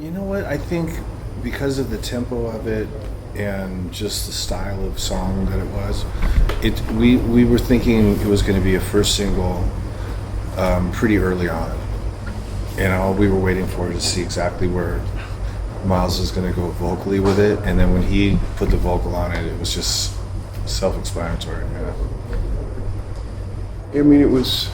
You know what? I think because of the tempo of it and just the style of song that it was, we were thinking it was going to be a first single pretty early on. And all we were waiting for to see exactly where Myles was going to go vocally with it. And then when he put the vocal on it, it was just self-explanatory. Yeah. I mean, it was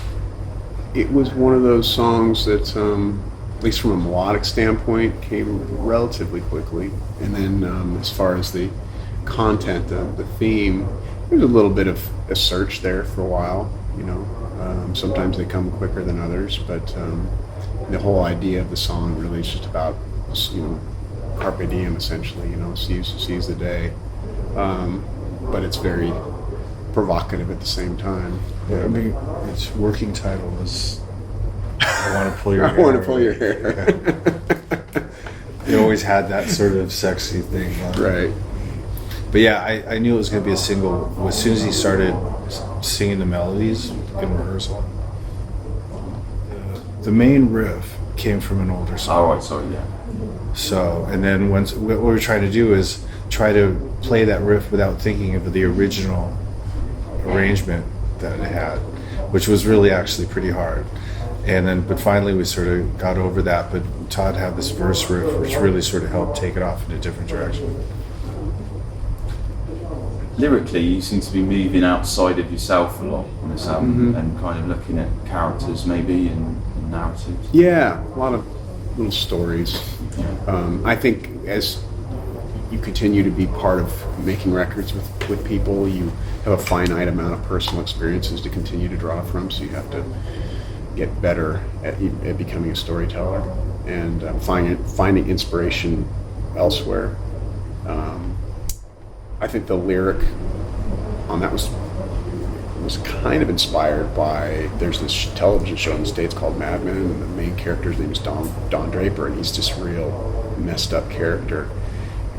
one of those songs that, at least from a melodic standpoint, came relatively quickly. And then as far as the content, the theme, there's a little bit of a search there for a while. You know, sometimes they come quicker than others, but the whole idea of the song really is just about, you know, carpe diem, essentially. You know, seize the day. But it's very provocative at the same time. Yeah, I mean, its working title was "I Want to Pull Your Hair." I want to pull your hair. It always had that sort of sexy thing, Right. But yeah, I knew it was going to be a single as soon as he started singing the melodies in rehearsal. The main riff came from an older song. Oh, right, sorry, yeah. So, and then what we were trying to do is try to play that riff without thinking of the original arrangement that it had, which was really actually pretty hard. And then, but finally we sort of got over that, but Todd had this verse riff which really sort of helped take it off in a different direction. Lyrically, you seem to be moving outside of yourself a lot on this album, and kind of looking at characters maybe and narratives. Yeah, a lot of little stories. I think as you continue to be part of making records with people, you have a finite amount of personal experiences to continue to draw from, so you have to get better at becoming a storyteller and finding inspiration elsewhere. I think the lyric on that was kind of inspired by, there's this television show in the States called Mad Men, and the main character's name is Don Draper, and he's this real messed up character.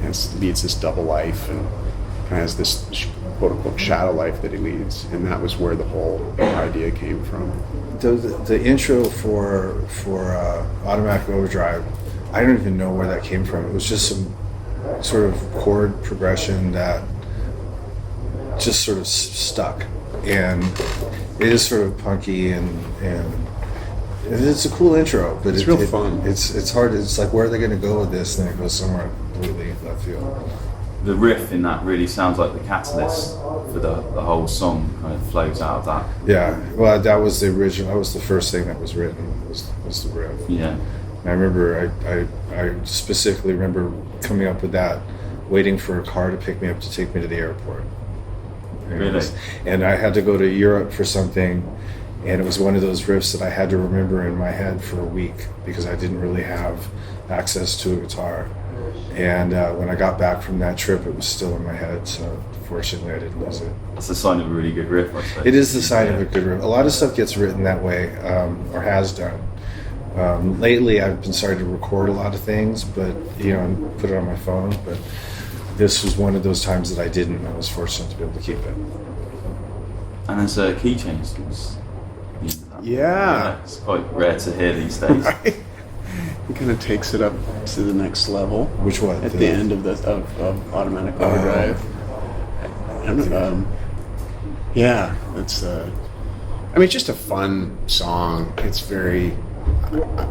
And it's this double life and kind of has this quote unquote shadow life that he leads, and that was where the whole idea came from. The intro for Automatic Overdrive, I don't even know where that came from. It was just some sort of chord progression that just sort of stuck, and it is sort of punky and it's a cool intro, but it's real fun. It's hard. It's like, where are they going to go with this? And then it goes somewhere completely left field. The riff in that really sounds like the catalyst for the whole song, kind of flows out of that. Yeah, well, that was the original. That was the first thing that was written. Was the riff. Yeah. And I remember, I specifically remember coming up with that, waiting for a car to pick me up to take me to the airport. Really? And I had to go to Europe for something, and it was one of those riffs that I had to remember in my head for a week because I didn't really have access to a guitar. And when I got back from that trip, it was still in my head, so fortunately I didn't lose it. That's a sign of a really good riff, I suppose. It is the sign of a good riff. A lot of stuff gets written that way, or has done. Lately I've been starting to record a lot of things, but and put it on my phone, but this was one of those times that I didn't, and I was fortunate to be able to keep it. And there's key changes. Yeah. It's quite rare to hear these days. Right. It kind of takes it up to the next level. Which one? At the end of Automatic Overdrive. I don't know. Yeah, it's. I mean, it's just a fun song. It's very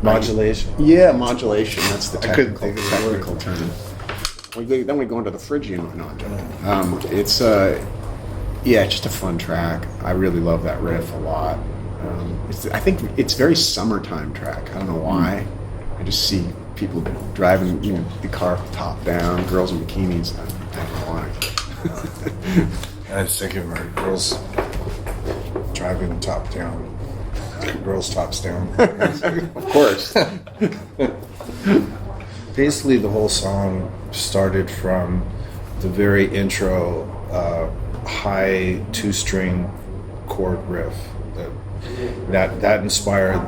Modulation. Modulation. That's the technical term. Then we go into the Phrygian one. It's just a fun track. I really love that riff a lot. I think it's very summertime track. I don't know why. I just see people driving, the car top down, girls in bikinis. I don't know why. I was thinking about girls driving top down. Girls tops down. Of course. Basically, the whole song started from the very intro high two-string chord riff that inspired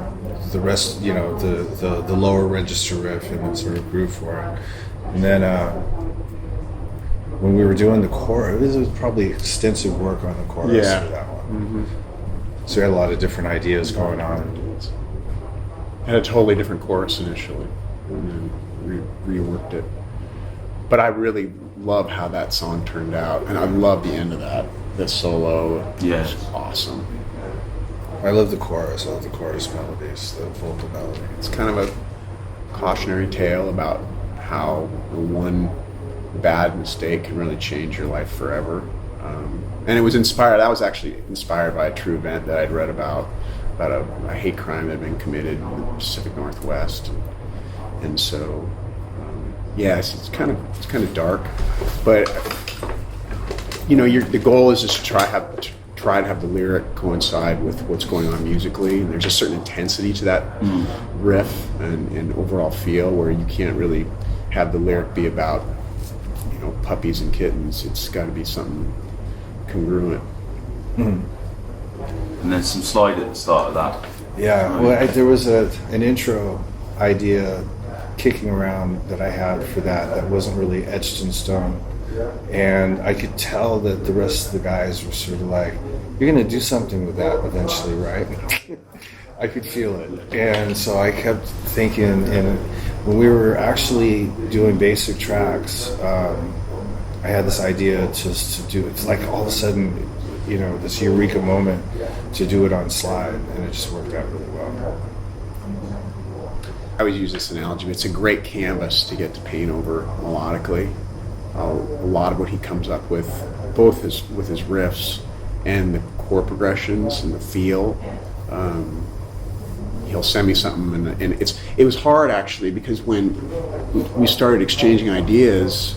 the rest, the lower register riff and the sort of groove for it. And then when we were doing the chorus, it was probably extensive work on the chorus for that one. Mm-hmm. So we had a lot of different ideas going on. Had a totally different chorus initially. and then reworked it. But I really love how that song turned out, and I love the end of that. The solo, Yeah. is awesome. I love the chorus. I love the chorus melodies, the vocal melody. It's kind of a cautionary tale about how one bad mistake can really change your life forever. And it was inspired. I was actually inspired by a true event that I'd read about a hate crime that had been committed in the Pacific Northwest, and so yes, it's kind of dark, but the goal is just to try to have the lyric coincide with what's going on musically, and there's a certain intensity to that riff and overall feel where you can't really have the lyric be about puppies and kittens. It's got to be something congruent. And then some slide at the start of that. Yeah, well, there was an intro idea kicking around that I had for that wasn't really etched in stone. And I could tell that the rest of the guys were sort of like, you're going to do something with that eventually, right? I could feel it. And so I kept thinking, and when we were actually doing basic tracks, I had this idea just to do, it's like all of a sudden, this eureka moment to do it on slide, and it just worked out really well. I always use this analogy, but it's a great canvas to get to paint over melodically. A lot of what he comes up with, both with his riffs and the chord progressions and the feel. He'll send me something, and it was hard actually, because when we started exchanging ideas,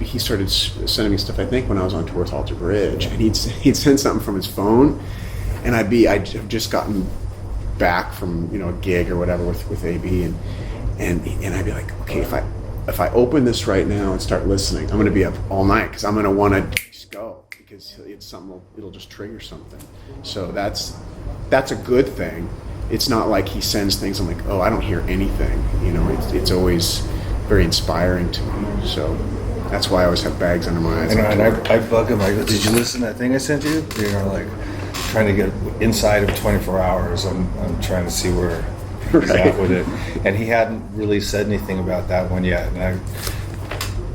he started sending me stuff, I think, when I was on tour with Alter Bridge, and he'd send something from his phone, and I'd have just gotten back from a gig or whatever with AB, and I'd be like, okay, if I open this right now and start listening, I'm going to be up all night because I'm going to want to just go, because it's something, it'll just trigger something. So that's a good thing. It's not like he sends things I'm like, oh, I don't hear anything. It's always very inspiring to me. So that's why I always have bags under my eyes. And I bug him. I go, did you listen to that thing I sent you? Like trying to get inside of 24 hours. I'm trying to see where he's at with it. And he hadn't really said anything about that one yet. And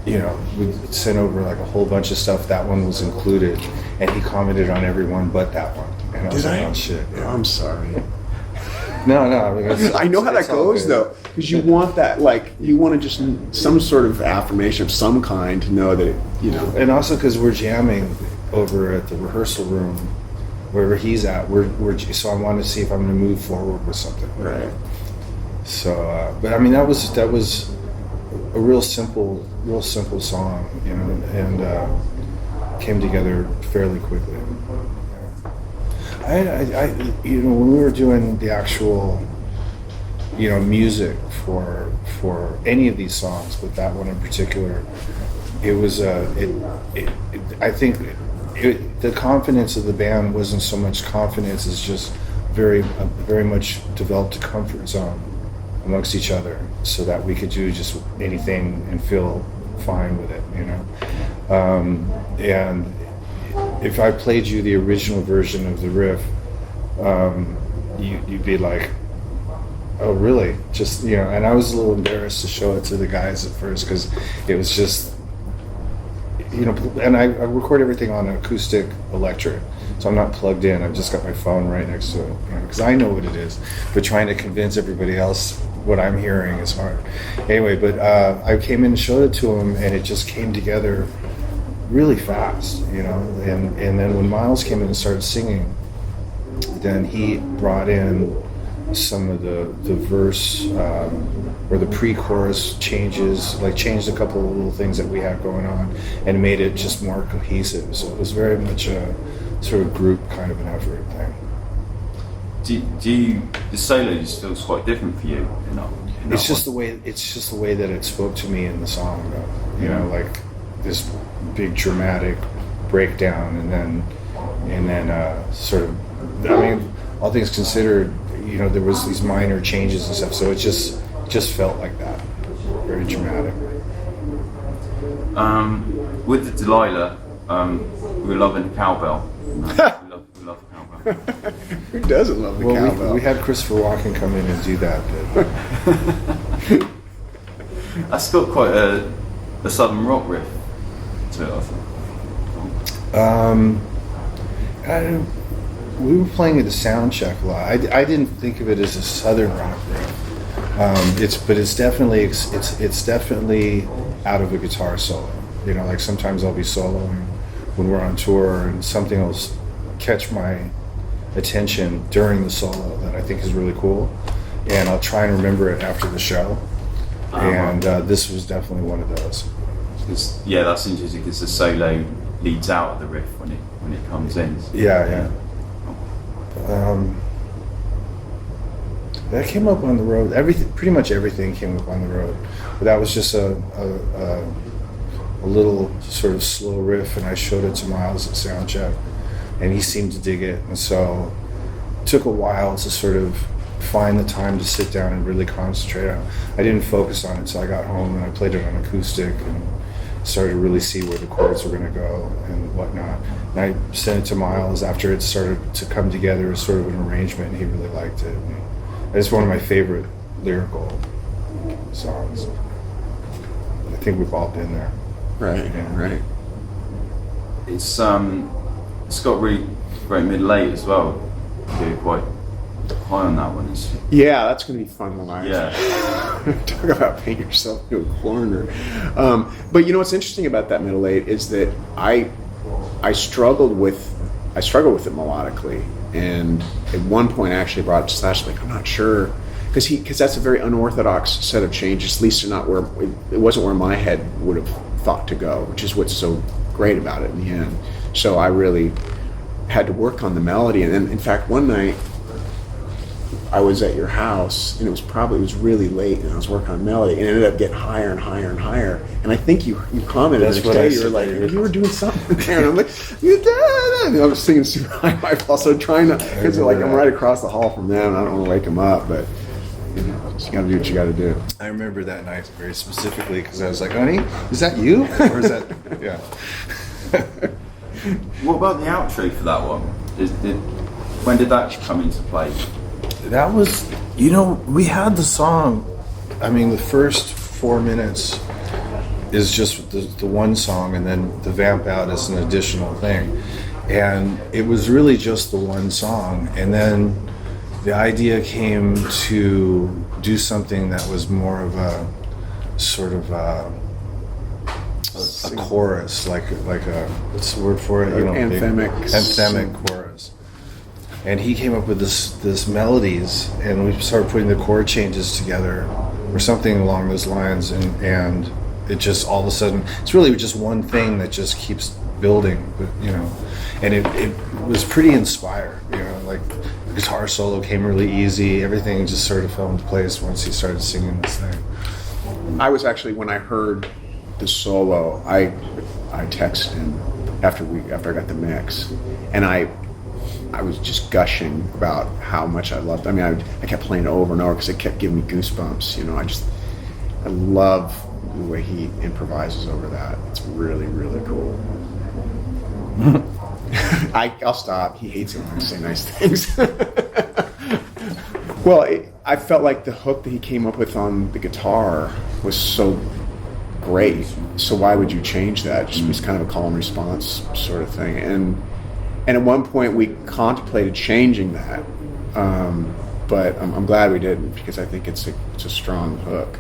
we sent over like a whole bunch of stuff. That one was included, and he commented on every one but that one. And I was like, oh shit. Yeah. Oh, I'm sorry. No. I know how that goes though, because you want that, you want to just some sort of affirmation of some kind to know that And also because we're jamming over at the rehearsal room, wherever he's at. So I wanted to see if I'm going to move forward with something. Right. So, but I mean that was a real simple song, and came together fairly quickly. I when we were doing the actual, music for any of these songs, but that one in particular, it was I think the confidence of the band wasn't so much confidence as just very much developed a comfort zone amongst each other, so that we could do just anything and feel fine with it, and if I played you the original version of the riff, you'd be like, oh really? Just and I was a little embarrassed to show it to the guys at first, because it was just and I record everything on acoustic electric, so I'm not plugged in. I've just got my phone right next to it, because I know what it is, but trying to convince everybody else what I'm hearing is hard. Anyway, but I came in and showed it to him, and it just came together really fast, and then when Myles came in and started singing, then he brought in some of the verse or the pre-chorus changes, changed a couple of little things that we had going on, and made it just more cohesive. So it was very much a sort of group kind of an effort thing. The solo just feels quite different for you? It's just the way that it spoke to me in the song, though. Like this big dramatic breakdown, and then sort of, I mean, all things considered, there was these minor changes and stuff, so it just felt like that, very dramatic. With the Delilah, we were loving the cowbell. We love cowbell. Who doesn't love the cowbell? We had Christopher Walken come in and do that. That's got quite a southern rock riff to it, I think. We were playing at the sound check a lot. I didn't think of it as a southern rock riff. It's definitely out of a guitar solo. You know, like sometimes I'll be soloing when we're on tour, and something will catch my attention during the solo that I think is really cool, and I'll try and remember it after the show. And this was definitely one of those. Yeah, that's interesting because the solo leads out of the riff when it comes in. Yeah. That came up on the road. Pretty much everything came up on the road. But that was just a little sort of slow riff, and I showed it to Myles at soundcheck, and he seemed to dig it. And so it took a while to sort of find the time to sit down and really concentrate on it. I didn't focus on it until I got home, and I played it on acoustic and started to really see where the chords were going to go and whatnot. And I sent it to Myles after it started to come together as sort of an arrangement, and he really liked it. And it's one of my favorite lyrical songs. I think we've all been there. Right, Yeah. right. It's got really great mid-late as well. You're quite high on that one. Yeah, that's going to be fun when I Yeah. talk about paint yourself into a corner. But you know what's interesting about that middle eight is that I struggled with it melodically, and at one point I actually brought it to Slash, like, I'm not sure, because that's a very unorthodox set of changes, at least not where it wasn't where my head would have thought to go, which is what's so great about it in the end. So I really had to work on the melody, and then in fact one night I was at your house, and it was really late, and I was working on melody, and it ended up getting higher and higher and higher. And I think you commented That's the what next I day, you were said. like, you were doing something there, and I'm like, you did, and I was singing super high, also trying to, because like I'm right across the hall from them, and I don't want to wake them up, but you know, you got to do what you got to do. I remember that night very specifically because I was like, honey, is that you? Or is that, yeah. What about the outro for that one? When did that come into play? That was, we had the song. I mean, the first 4 minutes is just the one song, and then the vamp out is an additional thing. And it was really just the one song. And then the idea came to do something that was more of a sort of a chorus, like a, what's the word for it? Anthemic chorus. And he came up with this melodies, and we started putting the chord changes together, or something along those lines, and it just all of a sudden, it's really just one thing that just keeps building, but and it was pretty inspired, like the guitar solo came really easy, everything just sort of fell into place once he started singing this thing. I was actually, when I heard the solo, I texted him after I got the mix, and I was just gushing about how much I loved it. I mean, I kept playing it over and over because it kept giving me goosebumps. I love the way he improvises over that. It's really, really cool. I'll stop. He hates it when I say nice things. Well, I felt like the hook that he came up with on the guitar was so great. So why would you change that? Just was kind of a call and response sort of thing. And at one point we contemplated changing that, but I'm glad we didn't, because I think it's a strong hook.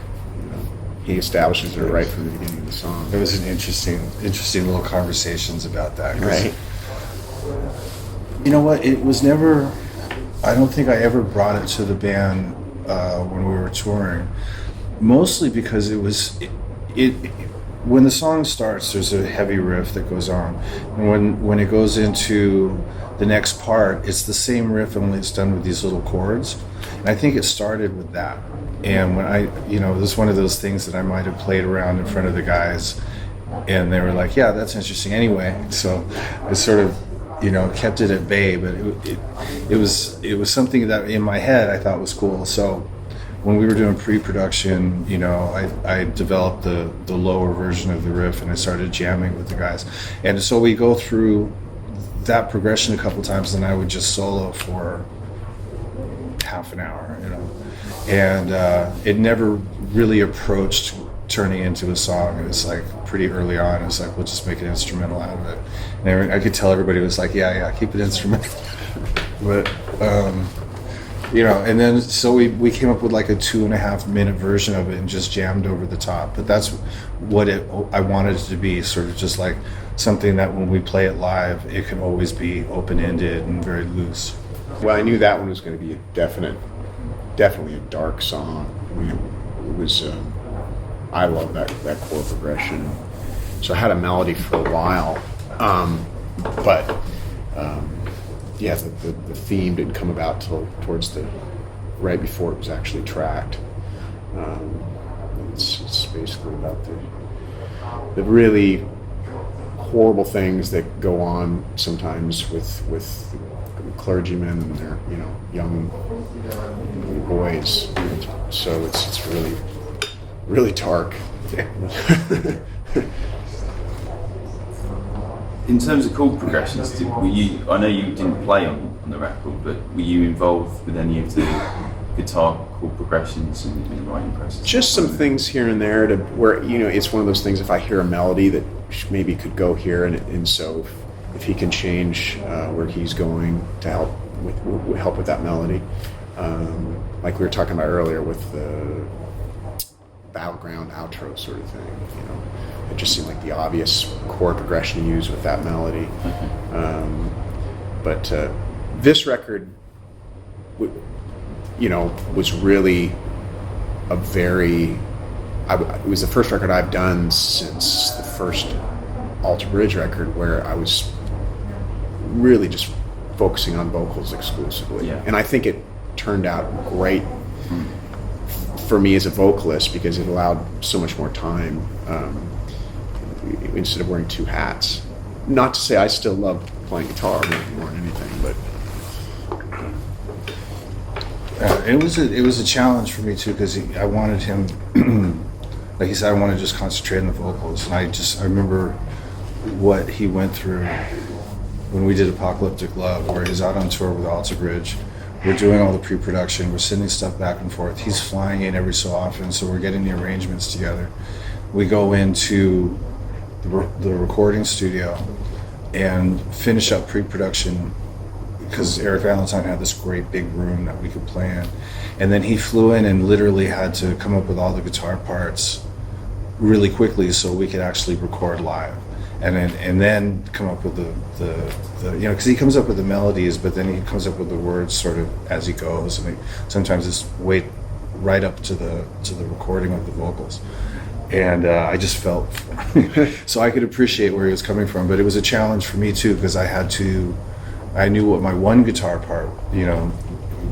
He establishes it right from the beginning of the song. There was an interesting little conversations about that. Right. You know what? It was never. I don't think I ever brought it to the band when we were touring. Mostly because it was. When the song starts, there's a heavy riff that goes on, and when it goes into the next part, it's the same riff, only it's done with these little chords. And I think it started with that. And when it was one of those things that I might have played around in front of the guys, and they were like, "Yeah, that's interesting." Anyway, so I sort of, kept it at bay. But it was something that in my head I thought was cool. So when we were doing pre-production, I developed the lower version of the riff, and I started jamming with the guys. And so we go through that progression a couple times, and I would just solo for half an hour, and it never really approached turning into a song. And it's like pretty early on. It's like, we'll just make an instrumental out of it. And I could tell everybody was like, yeah, keep it instrumental. But, and then so we came up with like a 2.5 minute version of it and just jammed over the top. But that's what I wanted it to be, sort of just like something that when we play it live, it can always be open-ended and very loose. Well, I knew that one was going to be definitely a dark song. I mean, it was. I love that chord progression. So I had a melody for a while, but the theme didn't come about till towards right before it was actually tracked. It's basically about the really horrible things that go on sometimes with clergymen and their young boys. So it's really dark. In terms of chord progressions, I know you didn't play on the record, but were you involved with any of the guitar chord progressions in the writing process? Just some things here and there where it's one of those things. If I hear a melody that maybe could go here, and so if he can change where he's going to help with that melody, like we were talking about earlier with the Battleground outro sort of thing. It just seemed like the obvious chord progression to use with that melody. But this record, was really it was the first record I've done since the first Alter Bridge record where I was really just focusing on vocals exclusively. Yeah. And I think it turned out great for me as a vocalist because it allowed so much more time instead of wearing two hats. Not to say I still love playing guitar more than anything, but it was a challenge for me too, because I wanted him, like he said, I want to just concentrate on the vocals, and I remember what he went through when we did Apocalyptic Love, where he's out on tour with Alter Bridge. We're doing all the pre-production, we're sending stuff back and forth. He's flying in every so often, so we're getting the arrangements together. We go into the recording studio and finish up pre-production because Eric Valentine had this great big room that we could play in. And then he flew in and literally had to come up with all the guitar parts really quickly so we could actually record live. And then come up with the because he comes up with the melodies, but then he comes up with the words sort of as he goes, and sometimes it's right up to the recording of the vocals. And I just felt so I could appreciate where he was coming from, but it was a challenge for me too because I knew what my one guitar part,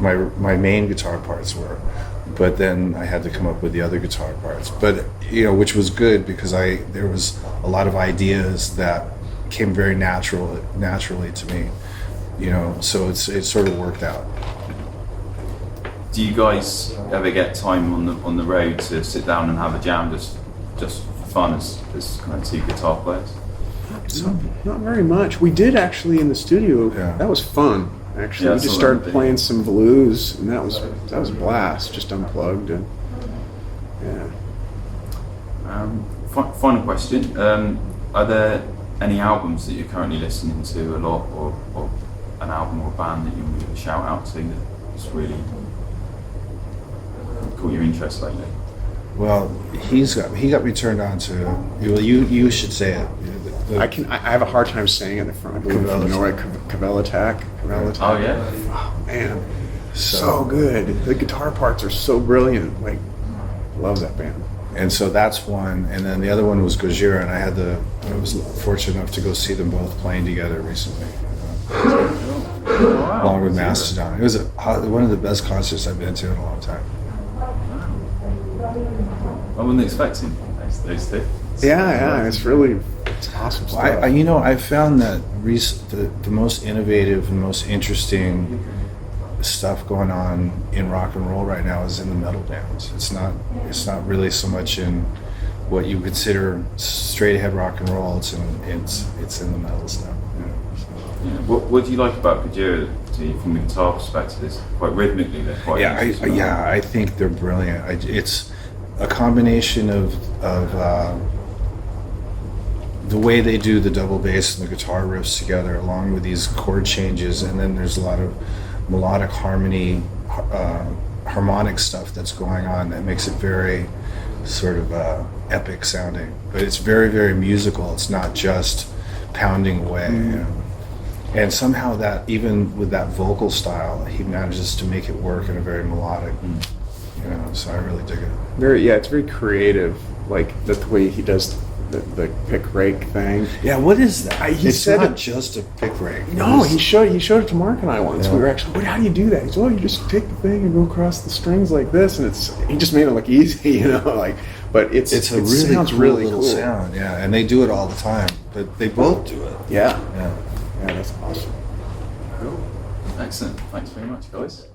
my main guitar parts were, but then I had to come up with the other guitar parts. But which was good because there was a lot of ideas that came very naturally to me, so it sort of worked out. Do you guys ever get time on the road to sit down and have a jam just for fun as kind of two guitar players? Not very much. We did actually in the studio. Yeah. That was fun. Actually, we just started playing some blues, and that was a blast. Just unplugged and yeah. Final question: are there any albums that you're currently listening to a lot, or an album or a band that you want to give a shout out to that's really caught your interest lately? Well, he got me turned on to. Well, you should say it. I have a hard time saying it in the front. I believe from Norway, Cavellatak. Oh yeah. Oh man, so good. The guitar parts are so brilliant. Like, love that band. And so that's one, and then the other one was Gojira, and I was fortunate enough to go see them both playing together recently, along with Mastodon. It was one of the best concerts I've been to in a long time. I wasn't expecting those two. Yeah, it's awesome stuff. I found that the most innovative and most interesting stuff going on in rock and roll right now is in the metal bands. It's not really so much in what you consider straight ahead rock and roll. It's in the metal stuff. What do you like about Gojira from the guitar perspective? It's quite rhythmically, they're quite I think they're brilliant. a combination of the way they do the double bass and the guitar riffs together, along with these chord changes, and then there's a lot of melodic harmony, harmonic stuff that's going on that makes it very sort of epic sounding. But it's very, very musical. It's not just pounding away. You know? And somehow that, even with that vocal style, he manages to make it work in a very melodic, you know, so I really dig it. It's very creative, like the way he does the pick rake thing. Yeah, what is that? He It's said not it- just a pick rake. No, It's- he showed it to Mark and I once. Yeah. We were actually, how do you do that? He said, you just take the thing and go across the strings like this, and he just made it look easy, you know, like. But It's a it really sounds cool really little cool. sound, yeah, and they do it all the time, but they both do it. Yeah, Yeah. yeah, that's awesome. Cool. Excellent. Thanks very much, guys.